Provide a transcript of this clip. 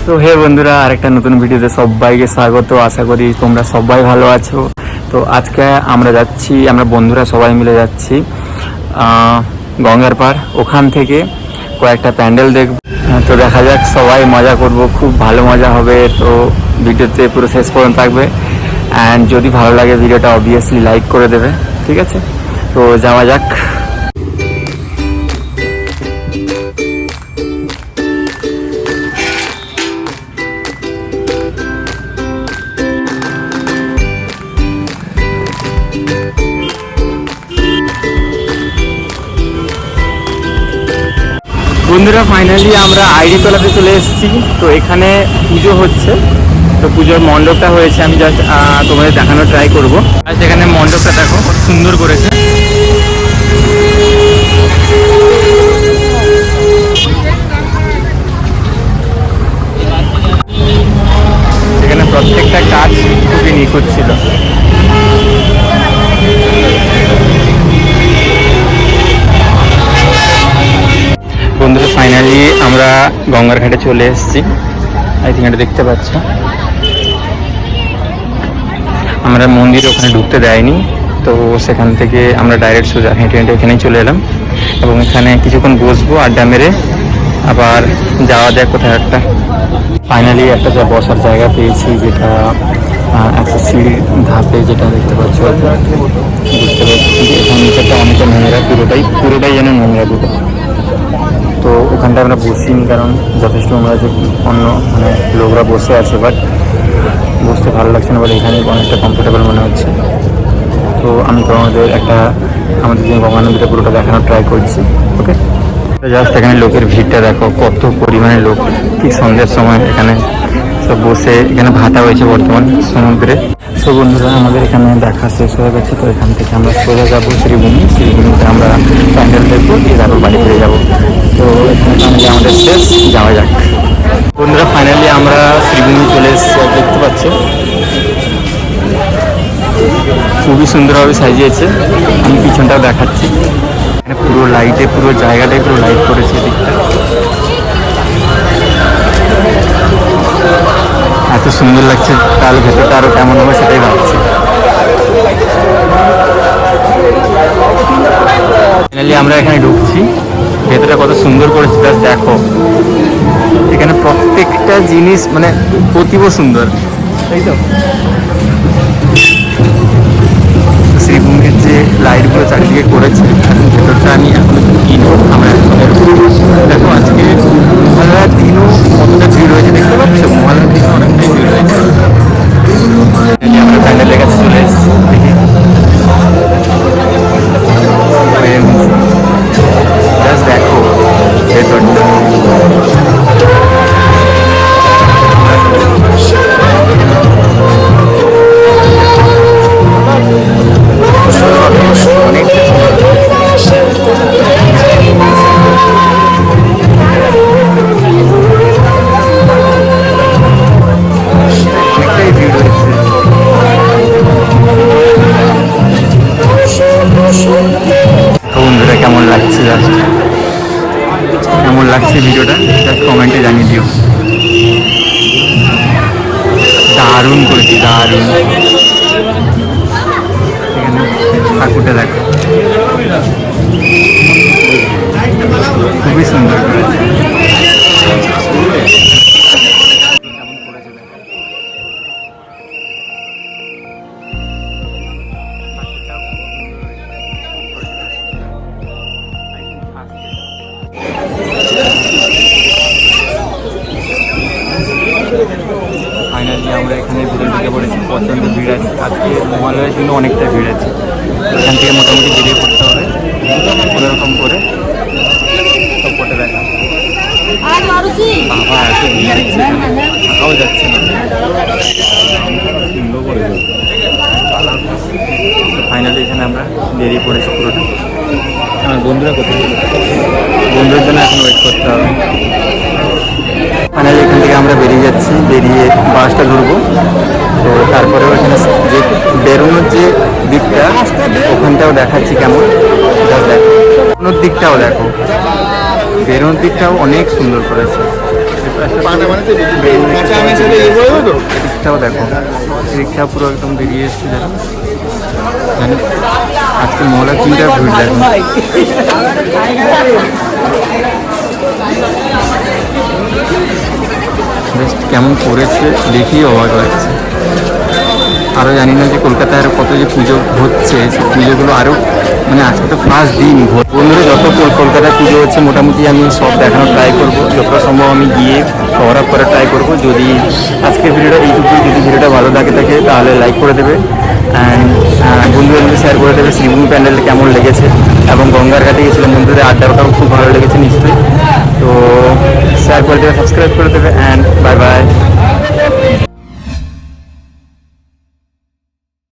তো হে বন্ধুরা, আরেকটা নতুন ভিডিওতে সবাইকে স্বাগত। আশা করি তোমরা সবাই ভালো আছো। তো আজকে আমরা বন্ধুরা সবাই মিলে যাচ্ছি গঙ্গার পাড়। ওখান থেকে কয়েকটা প্যান্ডেল দেখব। তো দেখা যাক, সবাই মজা করব, খুব ভালো মজা হবে। তো ভিডিওতে পুরো শেষ পর্যন্ত থাকবে। অ্যান্ড যদি ভালো লাগে ভিডিওটা অবভিয়াসলি লাইক করে দেবে, ঠিক আছে? তো যাওয়া যাক। বন্ধুরা, ফাইনালি আমরা আইডি তোলাতে চলে এসেছি। তো এখানে পুজো হচ্ছে, তো পুজোর মণ্ডপটা হয়েছে। আমি জাস্ট তোমাদের দেখানোর ট্রাই করবো। আর এখানে মণ্ডপটা দেখো কত সুন্দর করেছে। এখানে প্রত্যেকটা কাজ খুবই নিখুঁত ছিল। বন্ধুরা, ফাইনালি আমরা গঙ্গার ঘাটে চলে এসেছি। আই থিঙ্ক এটা দেখতে পাচ্ছ। আমরা মন্দিরে ওখানে ঢুকতে দেয়নি, তো সেখান থেকে আমরা ডাইরেক্ট সোজা হেঁটে হেঁটে এখানেই চলে এলাম। এবং এখানে কিছুক্ষণ বসবো, আড্ডা মেরে আবার যাওয়া যায় কোথায় একটা। ফাইনালি একটা বসার জায়গা পেয়েছি, যেটা একটা সিঁড়ির ধাপে, যেটা দেখতে পাচ্ছ। বুঝতে পারছি এখানে নিচেটা অনেকটা নোংরা, পুরোটাই যেন নোংরা পুরো। তো ওখানটা আমরা বসিনি, কারণ যথেষ্ট নোংরা আছে, অন্য মানে লোকরা বসে আছে, বাট বসতে ভালো লাগছে না বলে এখানে অনেকটা কমফোর্টেবল মনে হচ্ছে। তো আমি তোমাদের আমাদের যে গঙ্গা নদীটা পুরোটা দেখানোর ট্রাই করছি। ওকে, জাস্ট এখানে লোকের ভিড়টা দেখো, কত পরিমাণে লোক। ঠিক সন্ধ্যের সময় এখানে সব বসে, এখানে ভাটা হয়েছে বর্তমান সমুদ্রে। তো বন্ধুরা, আমাদের এখানে দেখা শেষ হয়ে গেছে। তো এখান থেকে আমরা সোজা যাবো শ্রীভূমিতে আমরা প্যান্ডেল দেখবো, দিয়ে তারপর বাড়ি ফিরে যাবো। তো এখানে আমাদের শেষ, যাওয়া যাক। বন্ধুরা, ফাইনালি আমরা শ্রীভূমি চলে এসেছি। দেখতে পাচ্ছি খুবই সুন্দরভাবে সাজিয়েছে। আমি পিছনটাও দেখাচ্ছি। এখানে পুরো লাইটে, পুরো জায়গাটাই পুরো লাইট করেছে দিকটা। এত সুন্দর লাগছে, তাহলে ভেতরটা আরো কেমন হবে সেটাই ভাবছি। ফাইনালি আমরা এখানে ঢুকছি। ভেতরটা কত সুন্দর করেছে, জাস্ট দেখো। এখানে প্রত্যেকটা জিনিস মানে অতীব সুন্দর, তাই তো? শ্রীভূমির যে লাইটগুলো চারিদিকে করেছে, ভেতরটা আমি এখন কিনবো। আমরা দেখো, আজকে মহালয়ার দিনও কতটা ভিড় হয়েছে দেখতে পাচ্ছ। মহালয়ার দিনও অনেকটাই ভিড় হয়েছে। আমরা প্যান্ডেলের কাছে চলে এসেছি। দেখি জাস্ট দেখো ভেতরটা। কেমন লাগছে ভিডিওটা জাস্ট কমেন্টে জানিয়ে দিও। দারুণ করেছি, দারুণ। এখানে ঠাকুরটা দেখো, খুবই সুন্দর করেছে। ফাইনালি আমরা এখানে ভিড়ে ঢুকে পড়েছি। প্রচণ্ড ভিড় আছে আজকে, মহালয়ার জন্য অনেকটা ভিড় আছে। এখান থেকে মোটামুটি বেরিয়ে পড়তে হবে কোনোরকম করে। সবকটা দেখা বাবা, এত ভিড় আছে, থাকাও যাচ্ছে না। ফাইনালি এখানে আমরা বেরিয়ে পড়েছি পুরোটা। আমার বন্ধুরা কোথায়? বন্ধুদের জন্য এখন ওয়েট করতে হবে। ফাইনালি এখান থেকে আমরা বেরিয়ে যাচ্ছি, বেরিয়ে বাসটা ধরবো। তো তারপরেও এখানে যে বেরোনোর যে দিকটা, ওখানটাও দেখাচ্ছি কেমন। জাস্ট দেখো, বেরোনোর দিকটাও দেখো, বেরোনোর দিকটাও অনেক সুন্দর করেছে। এদিকটাও দেখো, এদিকটা পুরো একদম বেরিয়ে এসছে দেখো। জানি আজকে মহলা কিনটা ভিড় দেখো। বেশ কেমন করেছে দেখি অবাক হয়েছে। আরও জানি না যে কলকাতায় আরও কত যে পুজো হচ্ছে, সেই পুজোগুলো আরও মানে আজকে তো 5 দিন বন্ধুরা যত কলকাতায় পুজো হচ্ছে মোটামুটি আমি সব দেখানোর ট্রাই করবো, যতটা সম্ভব আমি গিয়ে কভার আপ করার ট্রাই করবো। যদি আজকের ভিডিওটা এইটুকুই, যদি ভিডিওটা ভালো লাগে থাকে তাহলে লাইক করে দেবে অ্যান্ড বন্ধুদের মধ্যে শেয়ার করে দেবে শ্রীভূমি প্যান্ডেলটা কেমন লেগেছে, এবং গঙ্গার ঘাটে গেছিলাম বন্ধুদের আড্ডাটাও খুব ভালো লেগেছে নিশ্চয়ই। তো শেয়ার করে দেবে, সাবস্ক্রাইব করে দেবে অ্যান্ড বাই বাই।